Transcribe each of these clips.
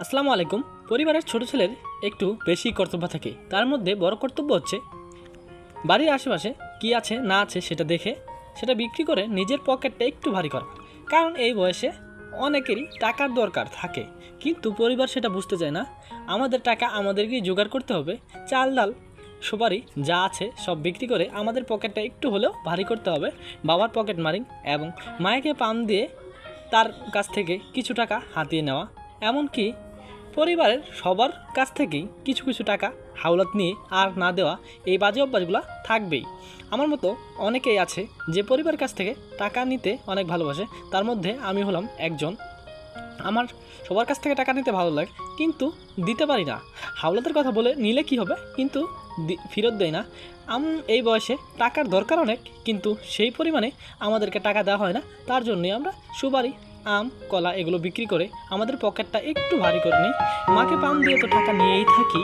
আসসালামু আলাইকুম। পরিবারের ছোট ছেলের একটু বেশি কর্তব্য থাকে। তার মধ্যে বড় কর্তব্য হচ্ছে বাড়ির আশেপাশে কি আছে না আছে সেটা দেখে সেটা বিক্রি করে নিজের পকেটটা একটু ভারী করা। কারণ এই বয়সে অনেকেরই টাকার দরকার থাকে, কিন্তু পরিবার সেটা বুঝতে চায় না। আমাদের টাকা আমাদেরকেই জোগাড় করতে হবে। চাল ডাল সুপারি যা আছে সব বিক্রি করে আমাদের পকেটটা একটু হলেও ভারী করতে হবে। বাবার পকেট মারিং এবং মায়েকে পাম দিয়ে তার কাছ থেকে কিছু টাকা হাতিয়ে নেওয়া, এমনকি পরিবারের সবার কাছ থেকেই কিছু কিছু টাকা হাওলাত নিয়ে আর না দেওয়া, এই বাজে অভ্যাসগুলো থাকবেই। আমার মতো অনেকেই আছে যে পরিবারের কাছ থেকে টাকা নিতে অনেক ভালোবাসে, তার মধ্যে আমি হলাম একজন। আমার সবার কাছ থেকে টাকা নিতে ভালো লাগে, কিন্তু দিতে পারি না। হাওলাতের কথা বলে নিলে কি হবে, কিন্তু ফেরত দেয় না। এই বয়সে টাকার দরকার অনেক, কিন্তু সেই পরিমাণে আমাদেরকে টাকা দেওয়া হয় না। তার জন্যই আমরা সুপারি, আম, কলা এগুলো বিক্রি করে আমাদের পকেটটা একটু ভারী করে নিই। মাকে পাম দিয়ে তো টাকা নিয়েই থাকি।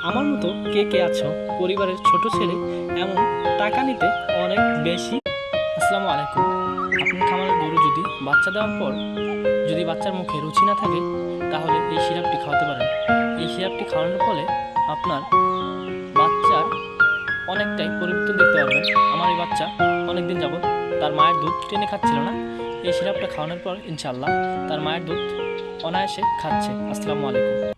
আমার মতো কে কে আছো পরিবারের ছোট ছেলে এমন টাকা নিতে অনেক বেশি? আসসালামু আলাইকুম। আপনার খামারের গরু যদি বাচ্চা দেওয়ার পর যদি বাচ্চার মুখে রুচি না থাকে, তাহলে এই সিরাপটি খাওয়াতে পারেন। এই সিরাপটি খাওয়ানোর ফলে আপনার বাচ্চার অনেকটাই পরিবর্তন দেখতে পারবেন। আমার এই বাচ্চা অনেকদিন যাবত তার মায়ের দুধ টেনে খাচ্ছিল না। এই সিরাপটা খাওয়ানোর পর ইনশাআল্লাহ তার মায়ের দুধ অনায়াসে খাচ্ছে। আসসালামু আলাইকুম।